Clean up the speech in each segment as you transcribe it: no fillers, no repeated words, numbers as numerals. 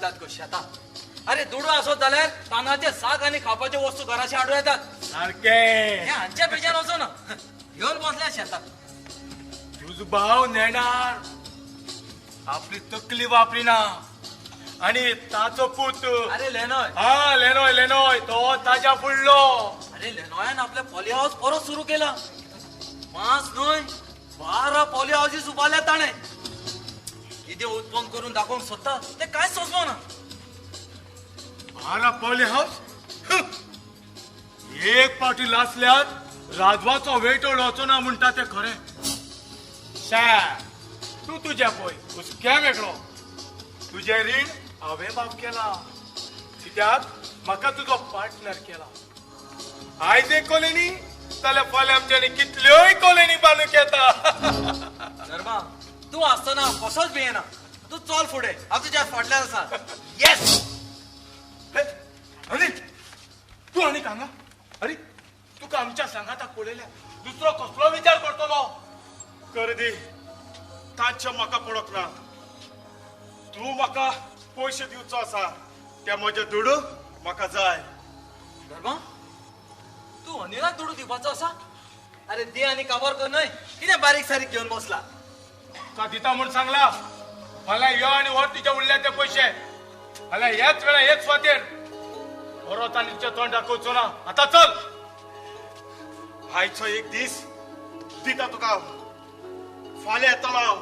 कशी आता अरे दुडू असो जाल्यार तांदळाचे साग आणि खावपाचे वस्तू घराशी आडू येतात सारखे हे हांच्या बेजार वचो ना घेऊन बसल्या शेतात तुझ भाव नेणार आपली तकली वापरिना आणि ताचो पूत अरे लेनोय हा लेनोय लेनोय तो ताज्या फुडलो अरे लेनोयान आपल्या पॉली हाऊस परत सुरू केला 5 न्हय 12 पॉली हाऊसेस उभारल्या ताणे किती उत्पन्न करून दाखवून स्वतः ते काय सोचलो ना मला पॉली हाऊस एक पावटी लासल्यात राजवाचो वेट ओळखचो ना म्हणटा ते खरे शा तू तुझ्या पळय हुसक्या वेगळो तुझे रीण हांवें माफ केला कित्याक म्हाका तुजो पार्टनर केला आयज एक कॉलेनी जाल्यार फाल्यां आमच्यांनी कितल्योय कॉलेनी बांदूंक येता धर्मा तू असताना कसोच भियेना तू चल फुडे हांव तुज्या फाटल्यान आसा येस अरे तू आणि हांगा अरे तुका आमच्या सांगाता पळयल्या दुसरो कसलो विचार करतलो कर दी तांच्या म्हाका पडत ना तू म्हाका पयशे दिवचो आसा त्या म्हजे दुडू म्हाका जाय धर्मा तू अनिलाक दुडू दिवपाचो आसा अरे दे आणि काबार कर न्हय कितें बारीक सारीक घेवन बसला का दिता म्हूण सांगला फाल्यां यो आनी व्हर तिचे उरल्या ते पयशे फाल्यां ह्याच वेळा हेच स्वातेर परत आनी तिचे तोंड दाखोवचो ना आतां चल आयचो एक दीस दिता तुका फाल्यां येतलो हांव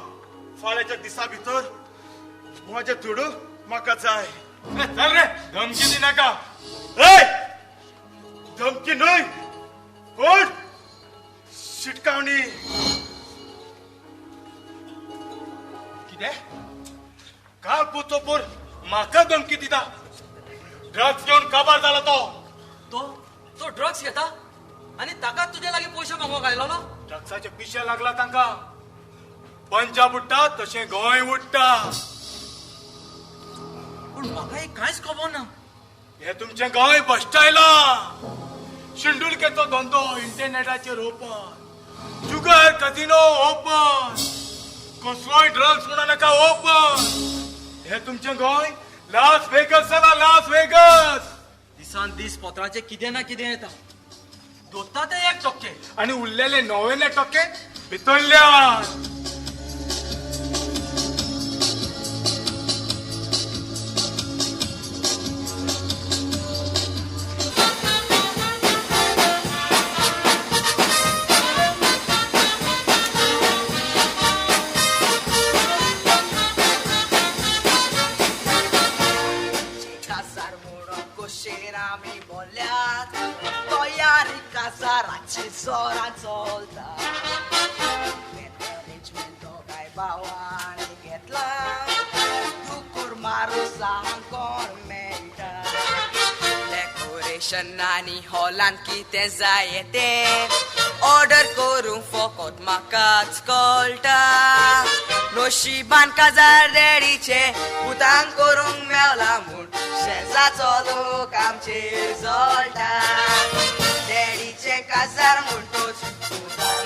फाल्यांच्या दिसा भितर म्हजे दुडू म्हाका जाय चल रे धमकी दिनाका धमकी न्हय कोण शिटकावणी कितें काल पुतोपूर म्हाका धमकी दिता ड्रग्स घेवन काबार जाला तो ड्रग्स घेता आणि ताका तुझ्या लागीं पयशे मागोवंक आयलो ना ड्रग्साचे पिशे लागला तांकां पंजाब उडटा तशें गोंय उडटा पूण म्हाका एक कांयच खबर ना हे तुमचें गोंय बसटायला शिंडुलकेचो धंदो इंटरनेटाचेर ओपन जुगार कजिनो ओपन कसलोय ड्रग्स म्हणा नाका ओपन हे तुमचें गोंय लास वेगस जाला लास वेगस दिसान दीस पत्राचे कितें ना कितें येता दोत्ता ते 1% आणि उरलेले 99% भितरल्यान Sora solta Arrangement kay bawan Getla Dukur marusang kormenta Decoration nani Holland kite zayete Order korung fokot makat skolta Noshiban kazar dediche Utang korung mewla mut Shenza toluk amchir zolta Dedice casar multos,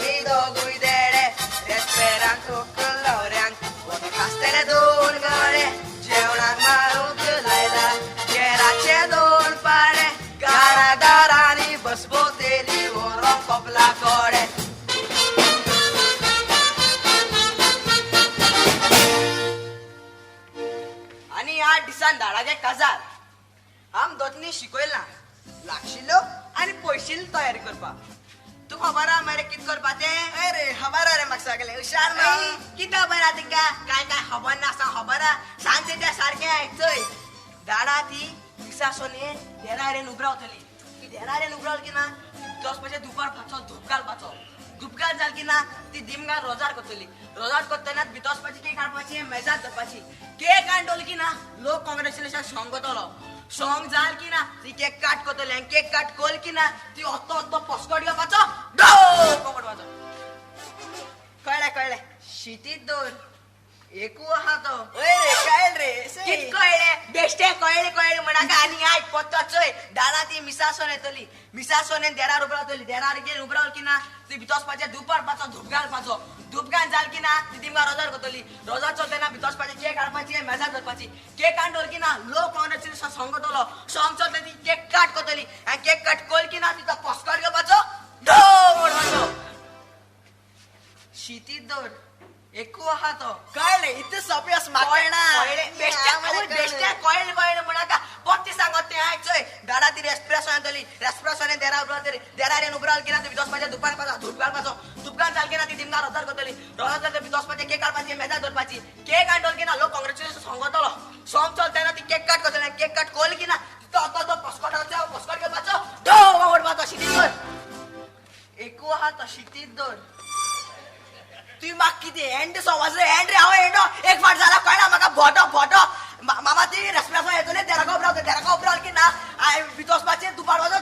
mi dogui dere, esperan tu colorian, o castele dun gore, jeonan maru gulaila, gera che dun pare, gara garani bas boteli oro kopla kore. आणि 8 दिसान धाडाचे काजार आम दोतनी शिकयला लागशिल्लो आणि पयशील तयारी करपा तू खबर हा मरे कित करपा ते अरे खबर रे म्हाका सगळे हुशार नाही कित खबर हा तिका काय काय खबर ना सांग खबर हा सांगते त्या सारखे आयचय दाडा ती मिसा सोने देरारेन उबरावतली की देरारेन उबरावल की ना दस बजे दुपार पाचो धूप घाल जाल की ना ती दिमगा रोजार करतली रोजार करतना बितोसपाची केक काडपाची मेजात धरपाची केक काडली की ना लोक काँग्रेच्युलेशन सॉंग करतलो सॉंग जाल की ना ती केक काट करतले केक काट कोल की ना ती ओत्तो पस्कोट घेवपाचो डो पकडपाचो कळले शितीत दोन एकू आहा तो ओय रे कळल रे कित कळले बेश्टे कळले म्हणाका आनी आय पत्ताचोय दादा ती मिसासोन येतली मिसासोन देरार उबरावतली देरार गेल उबरावल की ना ती बितोसपाचे दुपार पाचो धूप घालपाचो धूपकान जाल की ना ती तिमका रोजार करतली रोजार चलतना भितर वचपाची केक हाडपाची मेजार धरपाची केक हाडल की ना लोक कॉंग्रेच्युलेशन सॉंग करतलो सॉंग चलता ती केक काट करतली आणि केक कट कोल की ना तिचा पोस्टकार्ड घेवपाचो ढो म्हणपाचो शितीत दर एकू आहा तो कळले इतके सोपे अस माकळना बेश्ट्या कळले म्हणाका पत्ती सांगत ते आयचोय दादा ती रेस्प्रेशन आणतली रेस्प्रेशन देरारे उबराल की ना ती विदोसपाच्या दुपार पाचा धूप घालपाचो दुपकान चाल की ना ती टिमका रोजार करतली रोजार तर विदोसपाचे केक काढपाची मेजा धरपाची केक आणतल की ना लोक कॉंग्रेच्युलेशन सांगतलो सॉंग चलताना ती केक कट करतली केक कट कोल की ना तो पोस्टकार्ड घेवपाचो ढो ओडपाचो शितीत दर एकू आहा तो शितीत दर तू म्हाका कितें एंड समजले एंड रे हांव एंडो एक फाट जाला कळना म्हाका फोटो मामा ती रेस्प्रेशन येतले देराका उपरावता की ना भितर वचपाचें दुपार वचो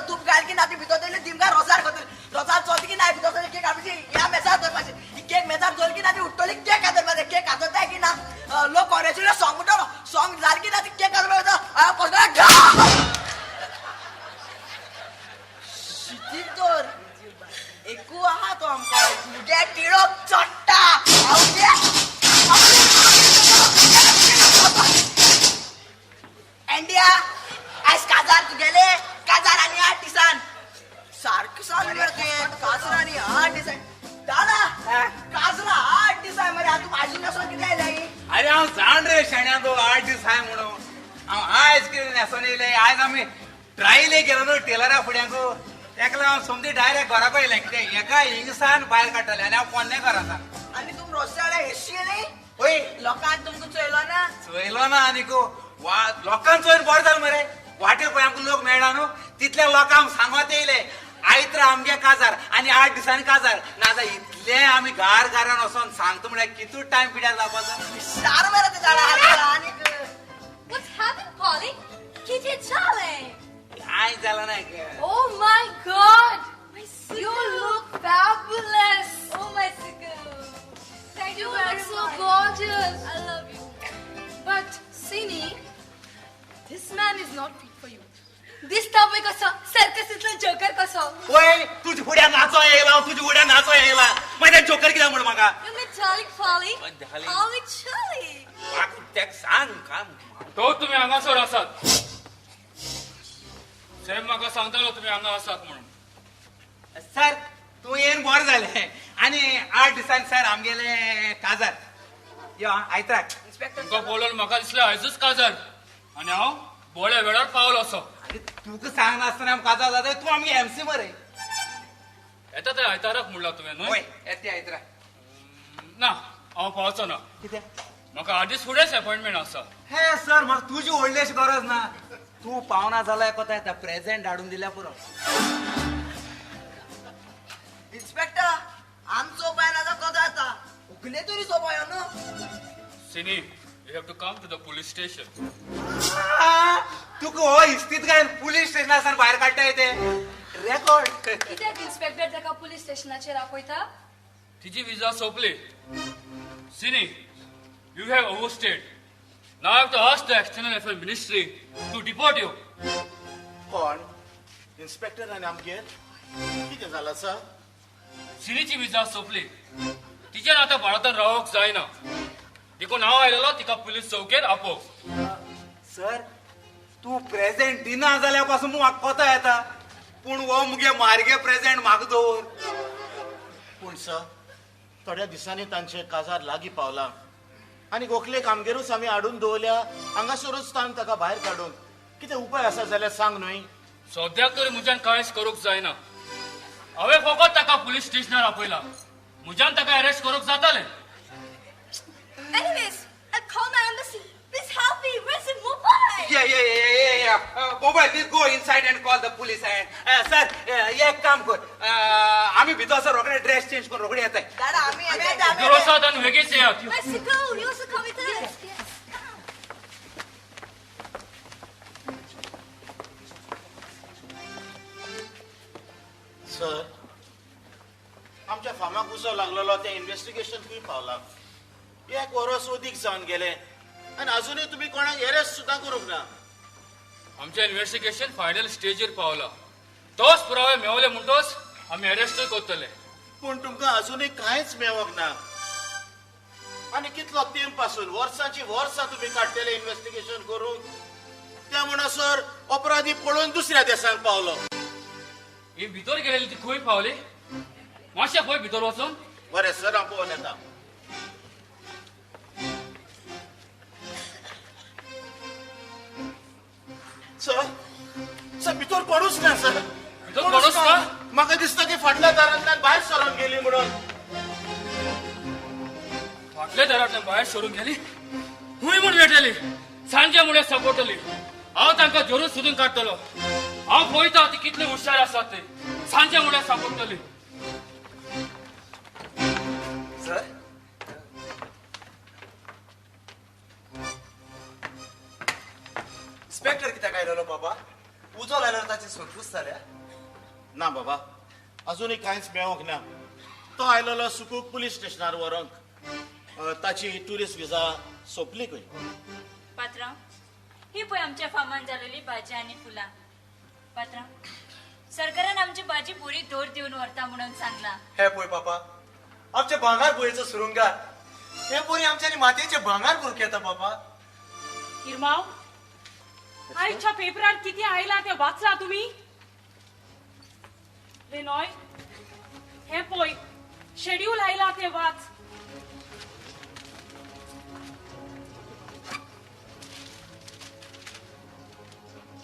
धूप घाल की ना ती भितर तरी तिमका रोजार करतली रोजार चलता की ना भितर केक हाडपाची ह्या मेजार धरपाची ही केक मेजार धरली की ना ती उठतली केक हाडपाचे केक हाडताय की ना लोक कॉंग्रेच्युलेशन सॉंग म्हणटलो सॉंग जाल की ना ती केक हाडपाचो शितीत तर एकू आहा तो आमकां उद्या टिळो चोट्टा इंडिया आयज काजार तुगेले काजार आनी 8 दिसान सारकें सांग मरे तुवें काजार आनी 8 दिसान दादा काजरा 8 दिसान मरे तूं भाजी नसो कितें आयला अरे हांव जाण रे शेण्या तो 8 दीस हाय म्हणून हांव आयज कितें न्हेसोन येयले आयज आमी ट्रायलेक गेलो न्हू टेलरा फुड्यांकू तेका लागून समजी डायरेक्ट घराक येयले कितें एका हिंगसान भायर काडटले आनी हांव पोन्ने घरा आसा आनी तुम रोस्त्याळे हेशियली ओय लोकांक तुमकां चोयलो ना चोयलो ना आनीक लोकांक चोयन बरें जालें मरे वाटेर पळय आमकां लोक मेळना न्हू तितल्या लोकांक सांगत येयले आयत्र आमगे काजार आनी 8 दिसांनी काजार नाजाल्यार इतले आमी घरान वचोन सांगता म्हळ्यार कितू टायम पिड्यार जावपाचो शार मरे ते झाडा आनीक What's happened, Polly? किती झालंय? काय झालं नाही Oh my God! You look fabulous! Oh my God! Thank you very much. You look so gorgeous. I love you. But Sini, this man is not fit for you. This topic कसं सर्कसीतला joker कसं ओय तुझी फुड्या nacho येयला तुझी फुड्या nacho येयला मागीर joker कित्याक म्हण म्हाका You mean darling Polly? darling. Polly Charlie. म्हाका तेका सांग काम तो तुम्ही हांगासर आसात सेम म्हाका सांगतालो तुम्ही हांगा आसात म्हणून सर तू येन बरें जालें आनी 8 दिसांनी सर आमगेले काजार यो आयतार तुमकां पळोवन म्हाका दिसलें आयजूच काजार आनी हांव बोळ्या वेळार पावलो असो आनी तुका सांग नासतना काजार जाता तूं आमगे एमसी मरे येता ते आयताराक म्हणला तुवें न्हू ओय येते आयतार ना हांव पावचो ना कित्याक म्हाका 8 दीस फुडेंच अपॉयंटमेंट आसा हे सर म्हाका तुजी व्हडलीशी गरज ना तूं पावना जाल्यार कोता येता प्रेझेंट हाडून दिल्या पुरो इन्स्पेक्टर आमचो उपाय ना तो जाता उकले तरी सोपाय न्हू सिनी you have to come to the police station तुका हो इस्तीत काय पुलीस स्टेशनासान भायर काडटा येते रेकॉर्ड कित्याक इन्स्पेक्टर ताका पुलीस स्टेशनाचेर आपयता तिची विजा सोंपली सिनी you have overstayed now have to ask the external affairs ministry to deport you कोण इन्स्पेक्टर आनी आमगेर कितें जाला सर सिनीची विजा सोंपली तिच्यान आतां भारतान रावोंक जायना देखून हांव आयलेलो तिका पुलीस चौकेर आपोवंक सर तू प्रेझेंट दिना जाल्यार पासून म्हाका कोता येता पूण हो मुगे मार्गे प्रेझेंट म्हाका दवर पूण सर थोड्या दिसांनी तांचे काजार लागीं पावला आनी गोखलेक आमगेरूच आमी हाडून दवरल्या हांगासरूच ताण ताका भायर काडून कितें उपाय आसा जाल्यार सांग न्हय सद्याक तरी म्हज्यान कांयच करूंक जायना हांवें फकत ताका पुलीस स्टेशनार आपयला म्हज्यान ताका अरेस्ट करूंक जातालें Anyways, I'll call my embassy. Please help me. Where's the mobile? Yeah. Mobile, we'll go inside and call the police. Sir, एक काम कर आम्ही भितर असं रोकडे ड्रेस चेंज करून रोकडे येत आहे दादा आम्ही भितर वसात आनी बेगीच येयात Mexico, you also come with us. Yes. Sir आमच्या फार्माक उसो लागलेलो ते इन्व्हेस्टिगेशन खंय पावला 1 वर्स अदीक जावन गेले आनी अजूनय तुम्ही कोणाक अरेस्ट सुद्दां करूंक ना आमचें इन्व्हेस्टिगेशन फायनल स्टेजीर पावला तोच पुरावे मेवले म्हणटोच आमी अरेस्टूय करतले पूण तुमकां अजूनही कांयच मेळोंक ना आनी कितलो तेंप पासून वर्सांची वर्सां तुम्ही काडटले इन्व्हेस्टिगेशन करून त्या म्हणसर अपराधी पळोवन दुसऱ्या देशांक पावलो. ही भितर गेलेली ती खंय पावली मातशें खंय भितर वचून. बरें सर हांव पळोवन येता. सर सर भितर कोणूच ना सर. भितर कोणूच ना? म्हाका दिसता की फाटल्या दारांतल्यान भायर सरून गेली म्हणून. फाटल्या दारांतल्यान भायर सरून गेली हुंय म्हूण मेळटली सांजे मुळे सपोटली. हांव तांकां धरून सोदून काडटलो. हांव पळयता ती कितली हुशार आसात ते सांजे मुळे सापडटली. सर इन्स्पेक्टर कित्याक आयलो बाबा उजो लायल्यार ताची सोदपूस जाल्या. ना बाबा अजूनही कांयच मेळोंक ना. तो आयलोलो सुकूक पुलीस स्टेशनार व्हरोंक. ताची टुरिस्ट विजा सोंपली खंय. पात्रांव ही पळय आमच्या फार्मान जालेली भाजी आनी फुलां. पात्रांव सरकारान आमची भाजी बरी दर दिवन व्हरता म्हणून सांगला. हे पळय बाबा आमचे भांगार बोयेचो सुरुंगार हे पोरी आमच्यानी मातयेचे भांगार करूंक येता बाबा. हिरमाव आयच्या पेपरार किती आयला ते वाचला तुम्ही. रेनॉय हे पळय शेड्यूल आयला ते वाच.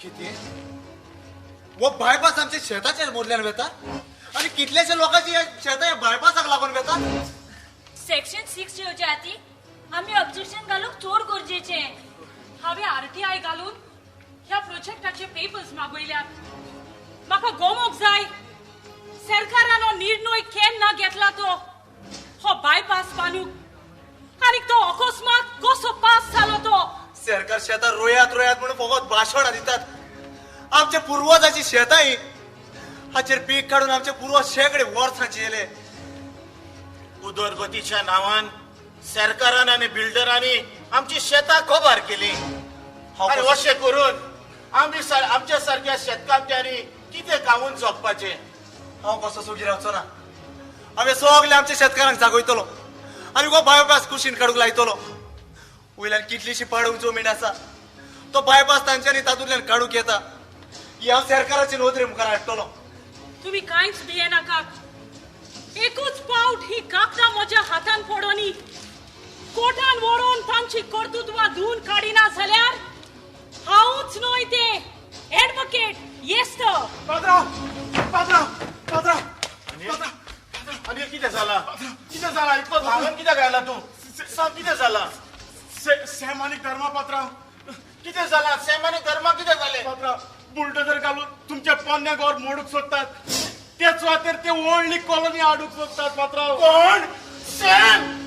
किती वो बायपास आमच्या शेताच्या मोडल्यान वेता आणि कितल्याशा लोकांची शेतां या बायपासाक लागून वेता. सेक्शन 6 येवच्या आती आम्ही ऑब्जेक्शन घालूंक चोड गरजेचे. हांवें आरटीआय घालून ह्या प्रोजेक्टाचे पेपर्स मागयल्यात. म्हाका गोमोक जाय सरकारान हो निर्णय केन ना घेतला तो हो बायपास बांदूंक आनी तो अकस्मात कसो पास जालो तो. सरकार शेतां रोयात रोयात म्हणून फकत भाशणां दितात. आमच्या पूर्वजाची शेतां ही हाचेर पीक काढून आमचे पूर्वज शेकडे वर्सांचे येले. उदरगतीच्या नावान सरकारान आणि बिल्डरांनी आमची शेतां कोबार केली. आणि अशें करून आमच्या सारख्या शेतकामत्यांनी कितें खावून जगपाचें. हांव कसो सुगी रावचो ना. आमी सगळे आमच्या शेतकारांक जागयतलो आनी हो बायपास कुशीन काडूंक लायतलो. वयल्यान कितलीशी पाडूंक जमीन आसा तो बायपास तांच्यांनी तातूंतल्यान काडूंक येता. ही हांव सरकाराची नोंदणी मुखार हाडटलो. तुम्ही कांयच भियेनाका. एकूच पावट ही कागदां म्हज्या हातान पडोनी कोर्टान व्हरून तांची कर्तुत्वां धुवन काडिना जाल्यार हांवूच न्हय ते एडवोकेट येस्त. अनिल कितें जाला इतलो धांवन कित्याक आयला तूं. सांग कितें जाला. सैमानिक धर्मापात्राव कितें जाला सैमानी धर्मा कितें जालें. पात्राव बुलडोजर घालून तुमच्या पोन्नें मोडूंक सोदतात. तेच वाटेर ते व्हडली कॉलनी हाडूंक सोदतात. पात्राव कोण सॅम.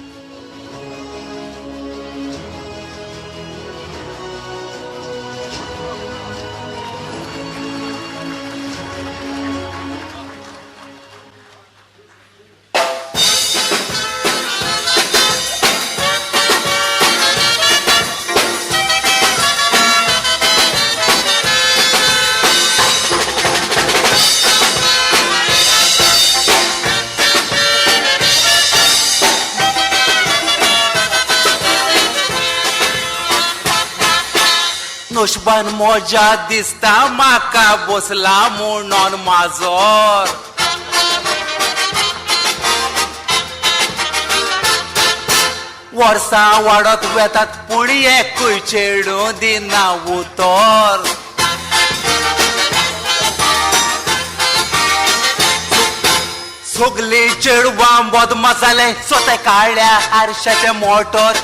नोशबान मोजा दिसता म्हाका बसला म्हणून माजोर. वर्सां वाडत वेतात पूण एकूय चेडू दिना उतर. सगली चेडवां बदमाश जाले स्वता काडल्या आरशाचे मोटर.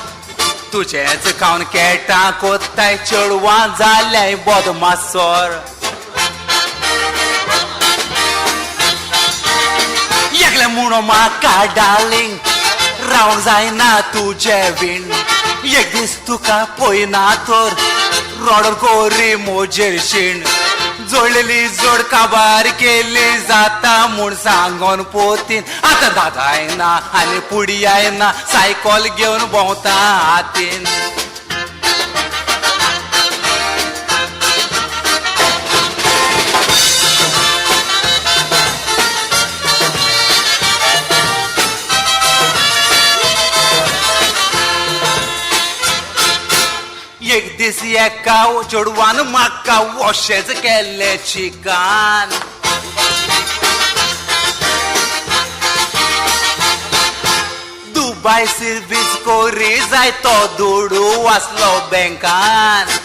तुझेच खावन केटा कोत्ताय चेडवां जाल्याय बदमासोर. एकले म्हणून म्हाका डार्लिंग रावंक जायना तुझे विण. एक दीस तुका पळयना तर रडोन कोरी मोजेर शीण. जोडलेली जोड काबार केली जाता म्हूण सांगोन पोतीन. आतां दादाय ना आनी पुडियाय ना सायकल घेवन भोंवता हातीन. एका चेडवान म्हाका वॉशेच केल्ले चिकान. दुबाय सर्वीस कोरी जाय तो दुडू वाचलो बँकान.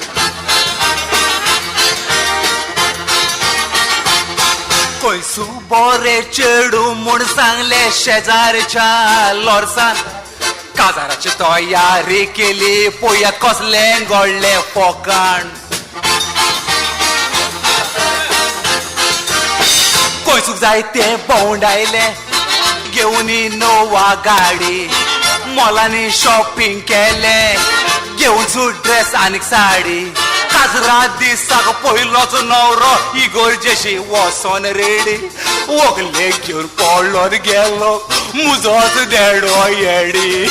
खंयसू बरे चेडू म्हूण सांगले शेजारच्या लॉर्सान. काजाराची तयारी केली पळया कसले गडले फोकाण. खंयसूक जाय ते भोंवडायले घेवन नोवा गाडी. मॉलांनी शॉपिंग केले घेवन सूट ड्रेस आनीक साडी. काजरा दिसाक पयलोच नवरो इगोर्जेशी वोसोन रेडी. वगले घेवन पडलो गेलो मुजोच देडो येडी.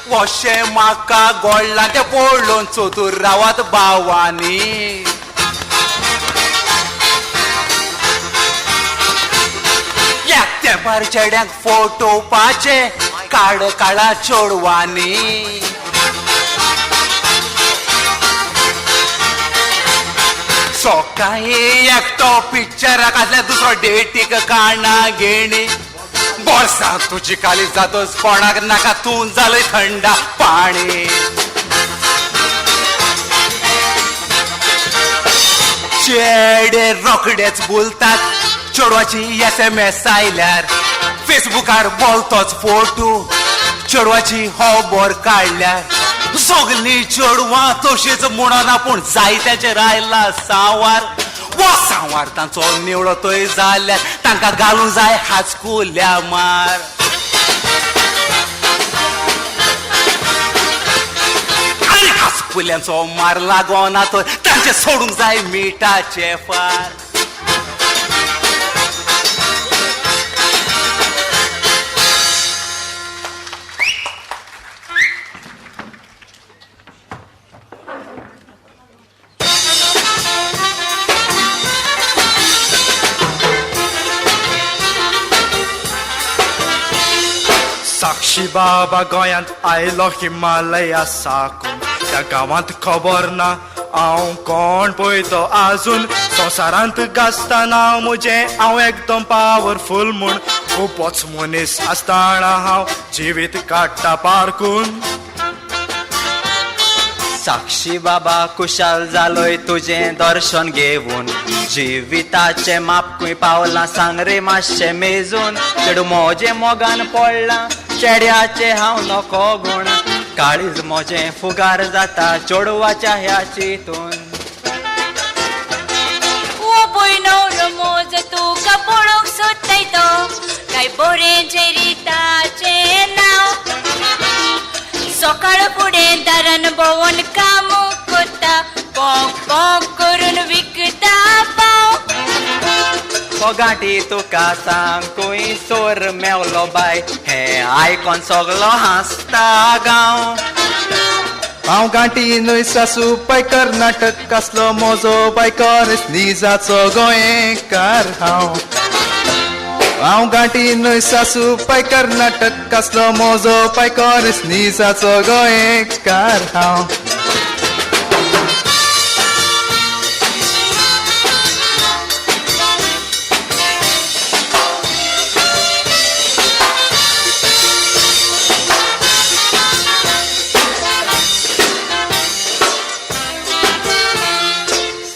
वॉशे म्हाका गोडला ते पडलोन चतुर रावत भावानी. एकट्या चेड्यांक फोटोवपाचे काड काळा चोडवानी. सकाळी एकटो पिक्चराक आसल्या दुसरो डेटीक काणा घेणी. बोर्सा तुजी काली जातोच कोणाक नाका तूं जालय थंडा पाणी. चेडे रोखडेच बोलतात चेडवाची SMS आयल्यार. फेसबुकार बोलतोच फोटो चेडवाची खबर काडल्यार. सगळीं चेडवां तशीच म्हणना पूण जायत्याचेर आयला सांवार. वो सांवार तांचो निवळो तोय जाल्यार तांकां घालूंक जाय हाचकुल्या मार. आनी हाचकुल्यांचो मार लागोना तोय तांचे सोडूंक जाय मिठाचे फार. साक्षी बाबा गोंयांत आयलो हिमालया साकून. त्या गांवांत खबर ना हांव कोण पळयतो आजून. संवसारांत गासतना म्हजें हांव एकदम पावरफूल म्हूण. खूबच मनीस आसतना हांव जिवीत काडटा पारकून. साक्षी बाबा कुशाल जालोय तुझें दर्शन घेवन. जिविताचे मापकूय पावलां सांग रे मातशें मेजून. चेडू मोजे मोगान पडलां चेड्याचे हांव नको गूण. काळीज मोजें फुगार जाता चेडवाच्या ह्या चितून. ओ पळय नवरो मोज तुका पळोवंक सोदताय तो काय बरें रिताचे नांव. सकाळ फुडें दारान भोंवन काम करता पोंक पोंक करून विकता पाव. फोगाटी तुका सांगूय सोर मेवलो बाय. हें आयकोन सगलो हांसता गांव. हांव गांठी न्हय सासू पै कर्नाटक कसलो मोजो बायकर निजाचो गोंयकार हांव. हांव गांठी न्हय सासू पै कर्नाटक कसलो मोजो बायकर निजाचो गोंयकार हांव.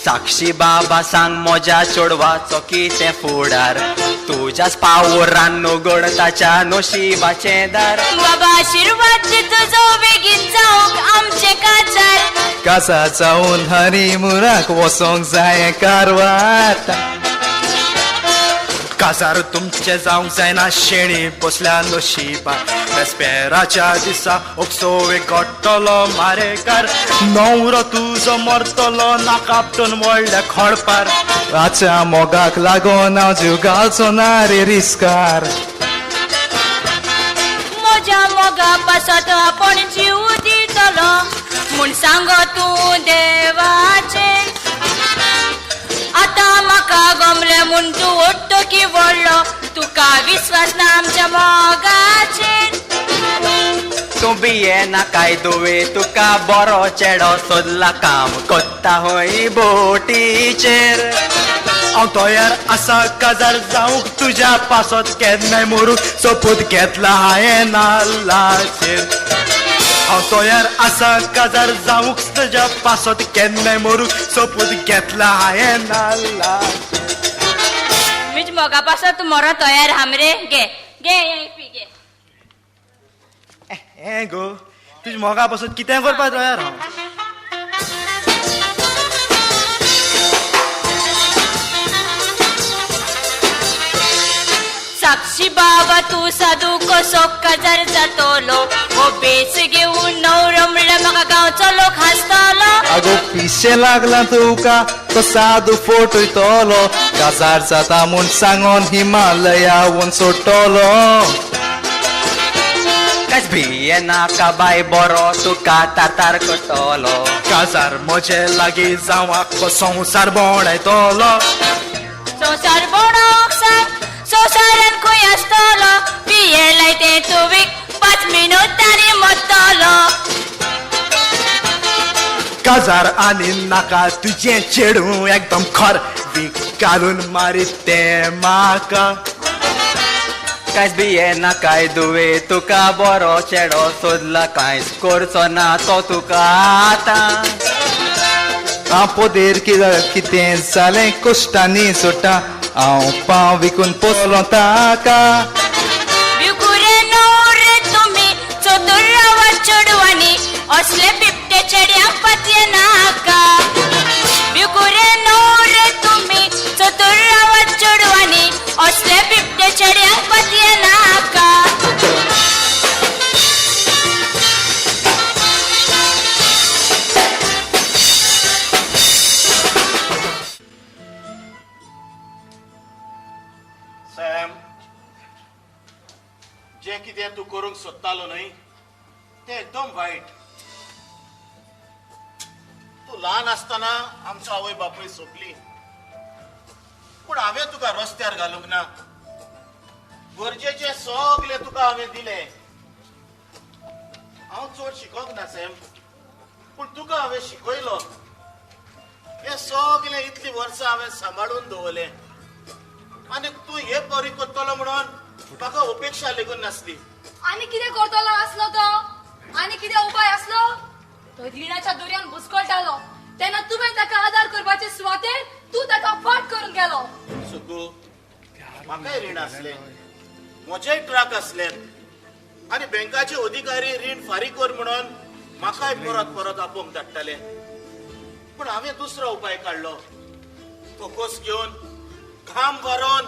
साक्षी बाबा सांग मोज्या चोडवाचो कितें फुडार. तुज्याच पावरान नुगड ताच्या नशिबाचें दार. बाबा आशिर्वाद दे तुजो बेगीन जावंक आमचे काजार. कासा जावन हनीमुनाक वचोंक जाय कारवार. काजार तुमचे जावंक जायना शेणी बसल्या नशिबार. रेस्पेराच्या दिसा ओक्सोवे गोडटलो मारेकार. नवरो तुजो मरतलो नाकापटून व्हडल्या खडपार. राच्या मोगाक लागून हांव जीव घालचो ना रे रिस्कार. म्हज्या मोगा पासत आपण जीव दितलो. म्हूण सांगो तूं देवाचे आतां म्हाका गमले म्हूण तूं ओडटो की व्हडलो तुका विश्वास ना आमच्या मोगाचेर तूं बिये नाकाय दुवे तुका बरो चेडो सोदला काम कोत्ता होय बोटीचेर हांव तयार आसा काजार जावंक तुज्या पासत केन्नाय मोरूंक सोपूत घेतला हांवें नाल्लाचेर हांव तयार आसा काजार जावंक तुज्या पासत केन्नाय मोरूंक सोपूत घेतला हांवें नाल्लाचेर मीच मोगा पासत तूं मरो तयार हामरे घे घे हे पी घे हें गो तुज्या मोगा पासून कितें करपाक तयार हांव साक्षी बाबा तू साधू कसो काजार जातलो हो बेस घेऊन नवरो म्हणल्यार म्हाका गांवचो लोक हासतलो आगो पिशे लागला तुका तो साधू फोटयतलो काजार जाता म्हूण सांगून हिमालयावून सोडटलो कांयच भिये नाका बाय बरो तुका तातार करतलो काजार म्हजे लागीं जावं संवसार बोणायतलो संवसार बोडोक सांग संवसारान खंय आसतलो पिये लायते तुवेक 5 मिनटांनी मरतलो काजार आनी नाका तुजें चेडूं एकदम खर वीक घालून मारीत तें म्हाका कांयच भिये नाकाय दुवे तुका बरो चेडो सोदला कांयच करचो ना तो तुका आतां हांव पोदेर कितें जालें कश्टांनी सोडटा हांव पांव विकून पोसलो ताका भिवकुरे रे तुमी चतुर्रावा चेडवांनी असले बिबटे चेड्यांक पत्ये नाका भिवकुरे रे तुमी चतुर्रावा चेडवांनी असले बिबटे चेड्यांक पत्ये नाका सॅम जे कितें तूं करूंक सोदतालो न्हय तें एकदम वायट तूं ल्हान आसतना आमचो आवय बापूय सोंपली पूण हांवें तुका रस्त्यार घालूंक ना गरजेचे सगळे तुका हांवें दिले हांव चड शिकोंक ना सॅम पूण तुका हांवें शिकयलो हे सगळे इतली वर्सां हांवें सांबाळून दवरले आनी तूं हे बरी करतलो म्हणून म्हाका अपेक्षा लेगून नासली आनी कितें करतलो आसलो तो आनी कितें उपाय आसलो तो रिणाच्या दोरयान बुसकळटालो तेन्ना तुवें ताका आदार करपाचे सुवातेर तूं ताका फाट करून गेलो सुकू म्हाकाय रीण आसले म्हजेय ट्रक आसले आनी बँकाचे अधिकारी रीण फारीक कर म्हणून म्हाकाय परत परत आपोवंक धाडटाले पूण हांवें दुसरो उपाय काडलो फोकस घेवन घाम भरोवन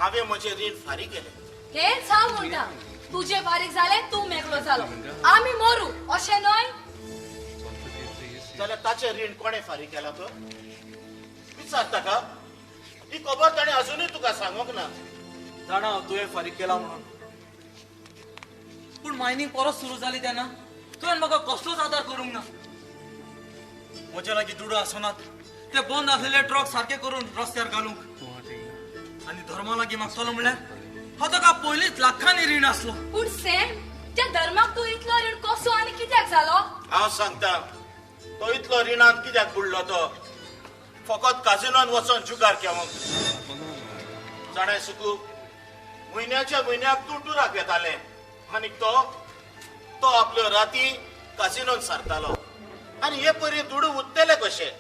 हांवें म्हजें रीण फारीक केलें हेच हांव म्हणटा तुजे फारीक जाले तूं मेकळो जालो आमी मरू अशें न्हय जाल्यार ताचें रीण कोणें फारीक केला तो विचार ताका ही खबर ताणें अजुनूय तुका सांगूंक ना जाणा तुवें फारीक केला म्हणून पूण मायनींग परत सुरू जाली तेन्ना तुवें म्हाका कसलोच आदार करूंक ना म्हजे लागीं दुडो आसनात ते बंद आसलेले ट्रक सारखे करून रस्त्यार घालूंक आनी धर्मा लागीं मागतलो म्हणल्यार हांव ताका पयलींच लाखांनी रीण आसलो पूण सेम त्या धर्माक तूं इतलो रीण कसो आनी कित्याक जालो हांव सांगता तो इतलो रिणांत कित्याक बुडलो तो फकत काजिनोन वचोन जुगार खेळोंक जाणा सुकू म्हयन्याच्या म्हयन्याक तूं टुराक येताले आनी तो आपल्यो राती काजिनोन सारतालो आनी हे परी दुडू उरतले कशे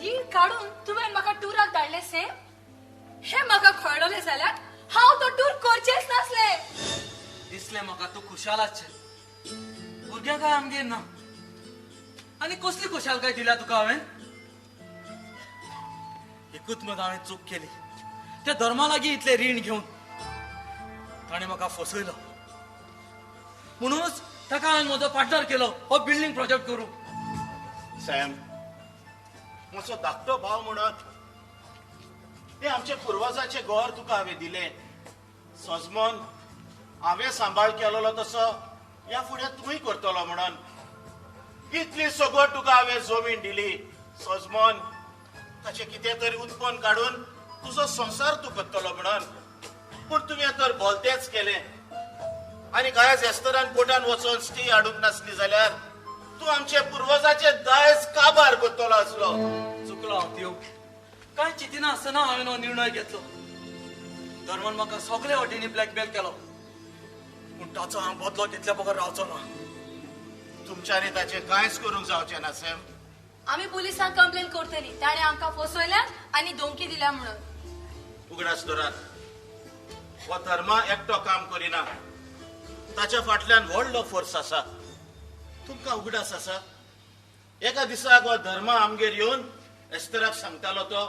रीण काडून तुवें म्हाका टुराक धाडले सेम हे म्हाका कळडले जाल्यार हांव तो टूर करचेच नासले दिसले म्हाका तूं खुशालाचे भुरग्यां काय आमगेर ना आनी कसली खुशालकाय दिल्या तुका हांवें एकूच मत हांवें चूक केली त्या धर्मा लागीं इतले रीण घेवन ताणें म्हाका फसयलो म्हणूनच ताका हांवें म्हजो पार्टनर केलो हो बिल्डींग प्रोजेक्ट करूं सॅम म्हजो धाकटो भाव म्हणून ते आमचे पुर्वजाचे घर तुका हांवें दिले सजमोन हांवें सांबाळ केलेलो तसो ह्या फुडें तूंय करतलो म्हणून इतली सगळं तुका हांवें जमीन दिली सोजमोन ताचे कितें तरी उत्पन्न काडून तुजो संसार तूं करतलो म्हणून पूण तुवें तर भलतेंच केलें आनी कांयच एस्तरान कोर्टान वचोन स्टे हाडूंक नासली जाल्यार तूं आमचे पुर्वजाचे दायज काबार करतलो आसलो. चुकलो हांव त्यो कांय चिंतिना आसतना हांवें हो निर्णय घेतलो. धर्मान म्हाका सगळे वटेनी ब्लॅकमेल केलो पूण ताचो हांव बदलो तितल्या बगर रावचो ना. तुमच्यांनी ताचें कांयच करूंक जावचें ना सॅम. आम्ही पोलिसांक कंप्लेन करतली ताणे आमकां फसवल्या आणि धमकी दिल्या म्हणून. उगडास दोरात हो धर्मा एकटो काम करिना ताच्या फाटल्यान व्हडलो फोर्स आसा. तुमकां उगडास आसा एका दिसाक हो धर्मा आमगेर येवन एस्तराक सांगतालो तो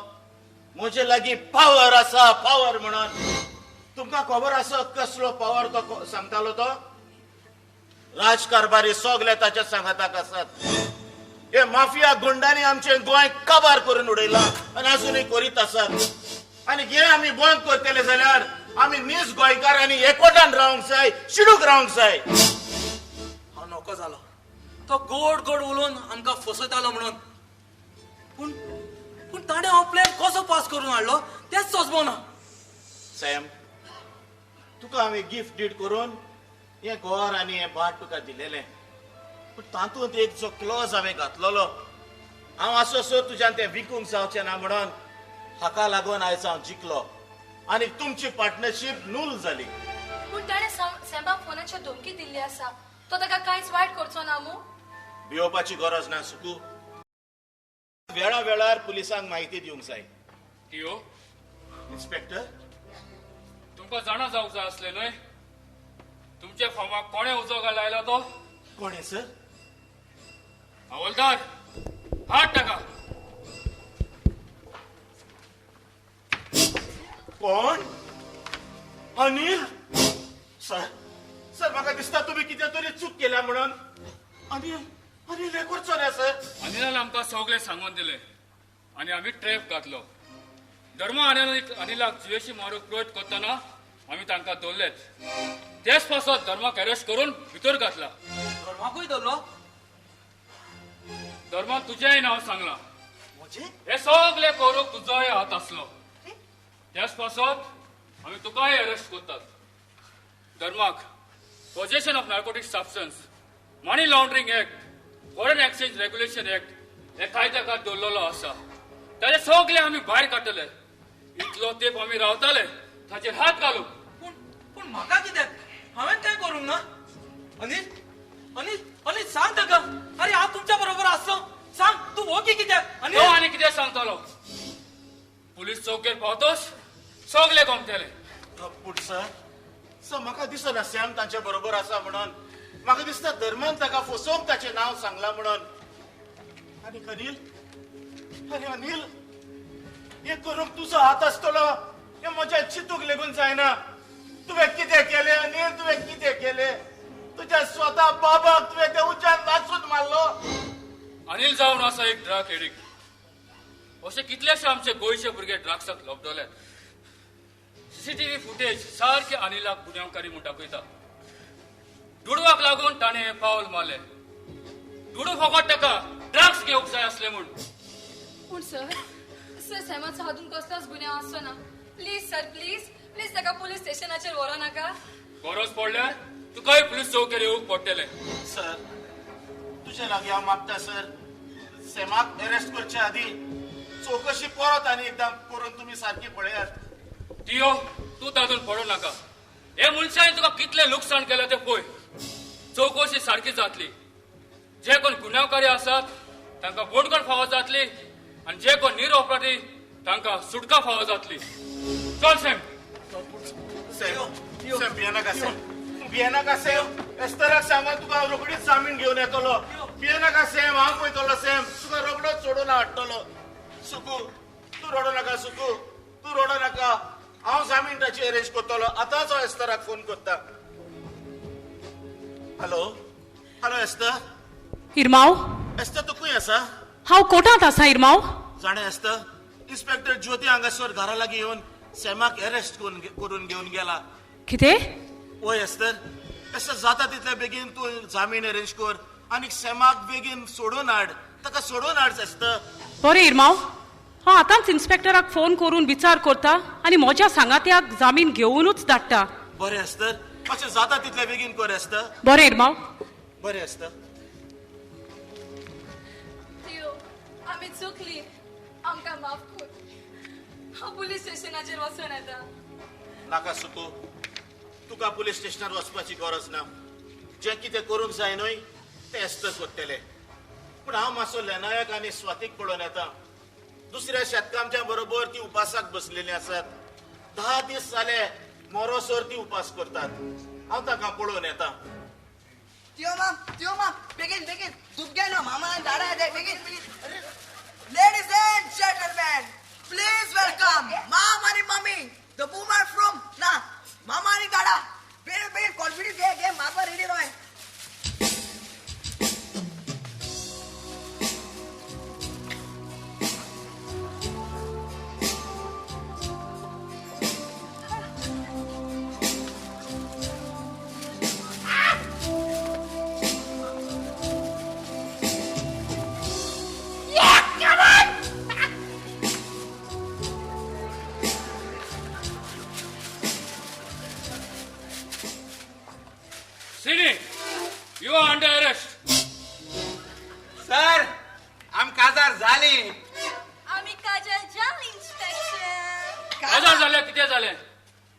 म्हजे लागीं पावर आसा पावर म्हणून. तुमकां खबर आसा कसलो पावर तो सांगतालो तो? राजकारबारी सगळे ताच्या सांगाताक आसात. हे माफिया गुंडांनी आमचे गोंय काबार करून उडयला आनी अजूनय करीत आसात. आनी हे आमी बंद करतले जाल्यार आमी नीज गोंयकारांनी एकवटान रावंक जाय शिडूक रावंक जाय. हांव नको जालो तो गोड गोड उलोवन आमकां फसयतालो म्हणून पूण पूण ताणें हो प्लॅन कसो पास करून हाडलो तेच सोजमोना. सॅम तुका हांवें गिफ्ट डीड करून हें घर आनी हें भाट तुका दिलेलें पूण तातूंत एक जो क्लॉज हांवें घातलेलो हांव असो तुज्यान तें विकूंक जावचें ना म्हणून हाका लागून आयज हांव जिखलो आनी तुमची पार्टनरशीप नूल जाली. पूण ताणे सॅम्बाक फोनाची धमकी दिल्ली आसा तो ताका कांयच वायट करचो ना मू. भिवपाची गरज ना सुकू. वेळा वेळार पुलिसांक म्हायती दिवंक जाय. टिओ इन्स्पेक्टर तुमकां जाणा जावंक जाय आसलें न्हय तुमच्या फॉर्माक कोणे उजो लायला तो? कोणे सर? हवलदार हाड टाका. कोण? अनिल? सर सर म्हाका दिसता तुम्ही कितें तरी चूक केल्या म्हणून. अनिल अनिल हे करचो रे सर. अनिलान आमकां सगळें सांगून दिलें आनी आमी ट्रॅप घातलो. धर्मा अनिलाक जिवेशी मारूंक प्रयत्न करतना आमी तांकां दवरलेत. तेच पासत धर्माक अरेस्ट करून भितर घातला. धर्माकूय धरलो? धर्मान तुजेंय नांव सांगलां. म्हजें? हे सगळे करूंक तुजोय हात आसलो. त्याच पासत आमी तुकाय अरेस्ट करतात. धर्माक possession of narcotic substance, money laundering act, foreign exchange regulation act हे कायद्याखात दवरलेलो आसा. ताचे सगळे आमी भायर काडटले. इतलो तेंप आमी रावताले ताचेर हात घालूंक. पूण म्हाका कित्याक? हांवें कांय करूंक ना. अनिल अनिल अनिल सांग ताका. अरे हांव तुमच्या बरोबर आसलो. सांग तूं वोगी कित्याक? तो आनी कितें सांगतालो? पुलीस चौकेर पावतोच सगळे गोमतेले. पूण सर म्हाका दिसना सॅम तांचे बरोबर आसा म्हणून. म्हाका दिसता धर्मान ताका फसोवंक ताचें नांव सांगलां म्हणून. आनी अनिल अरे अनिल हे करूंक तुजो हात आसतलो हे म्हज्या चिंतूंक लेगून जायना. तुवें कितें केलें अनिल? तुवें कितें केलें? तुज्या स्वता बाबाक तुवें त्या उज्यान नाचून मारलो. अनिल जावन आसा एक ड्रग एडिक्ट. अशे कितलेशे आमचे गोंयचे भुरगे ड्रग्साक लोबडले. सीसीटीव्ही फुटेज सारखे अनिलाक गुन्यांवकारी म्हूण दाखयता. दुडवाक लागून ताणें हें पावल मारलें. दुडू फकत ताका ड्रग्स घेवंक जाय आसले म्हूण. पूण सर सर सॅमाचो हातून कसलोच गुन्यांव आसचो ना. प्लीज सर प्लीज प्लीज ताका पुलीस स्टेशनाचेर व्हरो नाका. गरज पडल्यार तुकाय पुलीस चौकेर येवंक पडटलें. सर तुजे लागीं हांव मागता सर सॅमाक अरेस्ट करचे आदी चौकशी परत आनी एकदां करून तुमी सारकी पळयात. टिओ तूं तातूंत पडूं नाका. हे मनशांनी तुका कितलें लुकसाण केलें तें पळय. चौकशी सारकी जातली. जे कोण गुन्यांवकारी आसात तांकां बोडगण फावो जातली आनी जे कोण निरअपराधी तांकां सुटका फावो जातली. चल सॅम. सॅम भियेनाका सॅम भियेनाका सॅम. एस्तराक सांगून तुका रोखडीच जामीन घेवन येतलो. भियेनाका सॅम हांव पळयतलो सॅम. तुका रोखडोच सोडून हाडटलो. सुकू तूं रडो नाका. सुकू तूं रडो नाका. हांव जामीन ताची अरेंज करतलो. आतांच हांव एस्तराक फोन करता. Hello hello Esther. इरमाव एस्तर तूं खंय आसा? हांव कोर्टांत आसा इरमाव. जाणा एस्तर इन्स्पेक्टर ज्योती हांगासर घरा लागीं येवन सॅमाक अरेस्ट करून घेवन गेला. कितें? ओय एस्तर एस्तर जाता तितले बेगीन तूं जामीन अरेंज कर आणि सेमाक बेगीन सोडून हाड. ताका सोडून हाडच आसता. बरें इरमाव, हांव आतांच इन्स्पेक्टराक फोन करून विचार करता आनी म्हज्या सांगात्याक जामीन घेवनूच धाडटा. बरें आसता. अशें जाता तितले बेगीन कर आसता. बरें इरमाव. बरें आसता. तियो, आमी चुकली. आमकां माफ कर. हांव पुलीस स्टेशनाचेर वचून येता. नाका सुकू. तुका पुलीस स्टेशनार वचपाची गरज ना. जें कितें करूंक जाय न्हय तें आसता करतले. पूण हांव मातसो लेनायक आनी स्वातीक पळोवन येता. दुसऱ्या शेतकामच्या बरोबर ती उपासाक बसलेली आसात. 10 दीस जाले मोरोसोर ती उपास करतात. हांव ताका पळोवन येता. त्यो माम बेगीन बेगीन दूध घे ना मामा धाडा दे बेगीन बेगीन. Ladies and gentleman, please welcome mom आणि मम्मी, द वुमन फ्रॉम ना मामा आणि दादा. बेगीन बेगीन कॉन्फिडन्स घे मापा रेडी राय. Sini, you are under arrest. Sir आम काजार झाली. आम्ही काजल जाल इन्स्पेक्टर. हजार झाले किती झाले?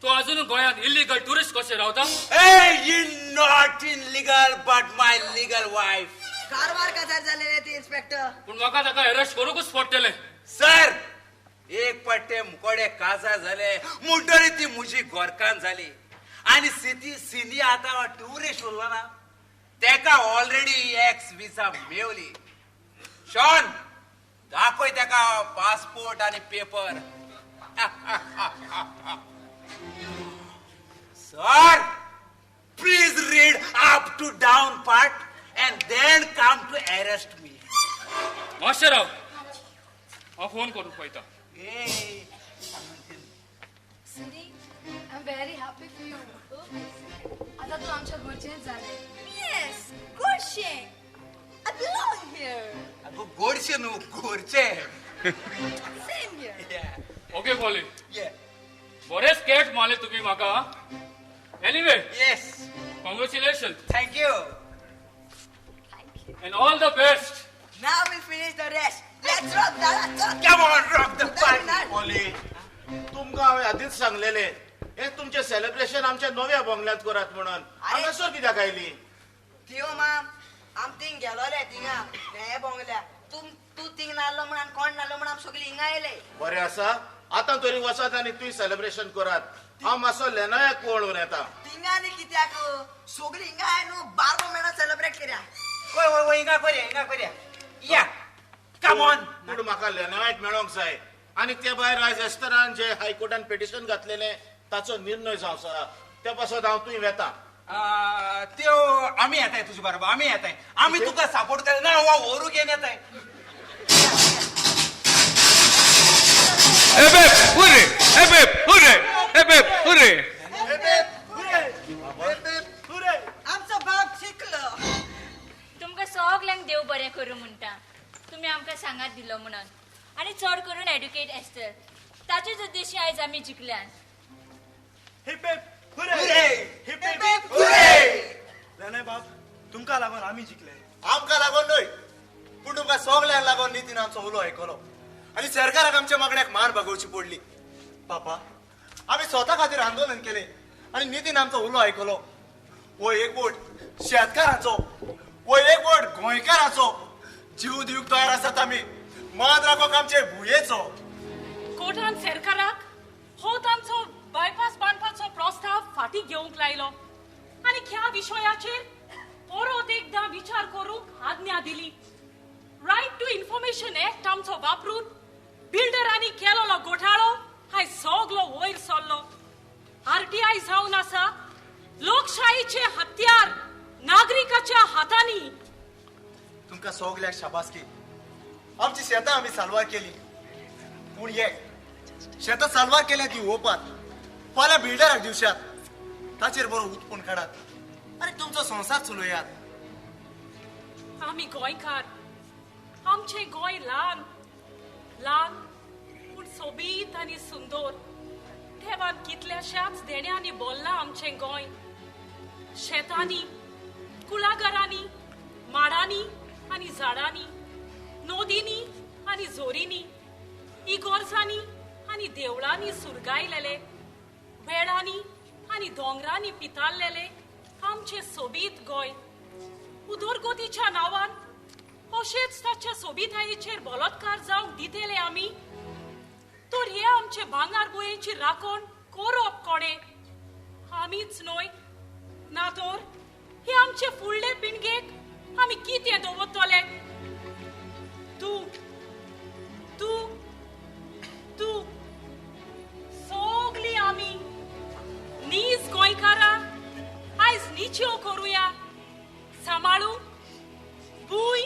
तू अजून गोंयांत इलिगल टुरिस्ट कसे रावता? Hey, you not illegal but my legal wife. Karwar काजार झालेले ते इन्स्पेक्टर. पण म्हाका ताका अरेस्ट करूकच पडटले. सर एक पट्टे मुकोडे काजार झाले. मुंडरी ती मुजी गोरकान झाली. आणि सिनी आता टुरिस्ट उरलो ना तेका ऑलरेडी एक्स विसा मेवली. शॉन दाखोय तेका पासपोर्ट आणि paper. Sir please read up to down part and then come to arrest me. मास्टरराव, हा फोन करून पळयता. Hey. Cindy, I'm very happy for you. आता तू आमच्या घरचेच झाले. Yes, Gorshe. I belong here. अगो गोडशे न्हू गोरचे. Same here. Yeah. Okay Colin, Yeah. बरेच केट मारले तुम्ही म्हाका. Anyway, Yes. Congratulation Thank you. and all the best. Now we'll finish the rest. Let's rock dada. Come on, rock the party. ओली, तुमकां हांवें आदींच सांगलेले हे तुमचे सेलिब्रेशन आमच्या नव्या बंगल्यात करात म्हणून. हांगासर कित्याक आयली? त्यो माम आम थिंग गेलोले थिंगा ने बोंगल्या. तू थिंग नाल्लो म्हण आनी कोण नाल्लो म्हण आम सगळी हिंगा आयले. बरें आसा. आतां तरी वचात आनी तुय सेलिब्रेशन करात. हांव मातसो लेनायक पळोवन येता. थिंगा आनी कित्याक सगळी हिंगा आय न्हू 12 महिना सेलिब्रेट करया. वय हिंगा करया. या. Come on. पूण म्हाका लेनायक मेळोंक जाय. आनी ते भायर आयज एस्टरान जे हायकोर्टान पिटिशन घातलेले ताचो निर्णय जावचो. त्या पासत हांव तुय वेता. त्यो आम्ही येताय तुझ्या बरोबर. आम्ही येताय. आम्ही तुका सपोर्ट करायला ना वा ओरू घेऊन येताय. आमचो बाप शिकलो. तुमकां सगल्यांक देव बरें करूं म्हणटा. तुम्ही आमकां सांगात दिलो म्हणून. आणि चड करून एड्युकेट आसतात. ताचेच उद्देशी आयज आमी जिखल्यात. नाही बाप तुमका लागून आम्ही जिंकले. आमकां लागून न्हय पूण तुमकां सगल्यांक लागून नितीन आमचो उलो आयकलो आनी सरकाराक आमच्या मागण्याक मान भागोवची पडली. बापा आमी स्वता खातीर आंदोलन केले आनी नितीन आमचो उलो आयकलो. वो एक बोट शेतकाराचो, वो एक बोट गोंयकाराचो जीव दिवंक तयार आसात आमी. मान राखोवंक आमचे भुंयेचो. कोर्टान सरकाराक हो तांचो बायपास बांदपाचो प्रस्ताव फाटीं घेवंक लायलो आनी ह्या विशयाचेर परत एकदा विचार करूंक आज्ञा दिली. रायट टू इन्फॉर्मेशन एक्ट आमचो वापरून बिल्डरांनी केलोलो घोटाळो हाय सगलो वयर सरलो. आरटीआय जावन आसा लोकशाहीचे हत्यार नागरिकाच्या हातांनी. तुमकां सगल्याक शाबासकी. आमची शेतां आमी सालवार केली पूण हे शेतां सालवार केल्या ती ओपात फाल्यां बिल्डराक दिवशात. ताचेर बरो उत्पन्न काडात आनी तुमचो संसार चलोयात. आम्ही गोंयकार आमचे गोंय ल्हान ल्हान पूण सोबीत आनी सुंदर देवान कितल्याशाच देण्यांनी बोल्लां आमचें गोंय शेतांनी कुळागरांनी माडांनी आनी झाडांनी नदींनी आनी झोरींनी इगोर्जांनी आनी देवळांनी सुरगायलेले वेळांनी आनी दोंगरांनी पितारलेले आमचे सोबीत गोंय उदरगतीच्या नांवान अशेंच ताच्या सोबीतायेचेर बलात्कार जावंक दितेले आमी तर हे आमचे भांगार गोंयची राखण करप कोणे आमीच न्हय ना तर हे आमचे फुडले पिळगेक आमी कितें दवरतले तू तू तू सगळीं आमी नीज गोंयकारां आयज निच्यो करुया सांबाळूंक भूंय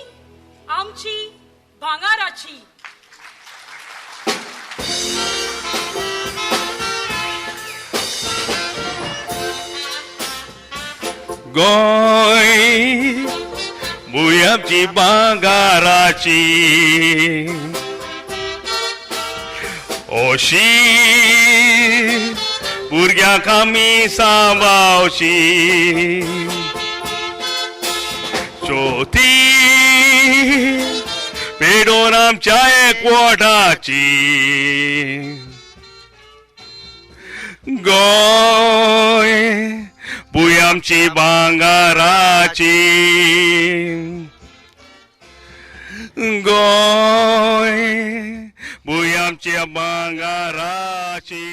आमची भांगाराची गोंय भूंय आमची भांगाराची ओशी भुरग्यांक आमी सांबाळची चोथी पेडोन आमच्या एकवटाची गोंय भूंय आमची भांगाराची गोंय भूंय आमच्या भांगाराची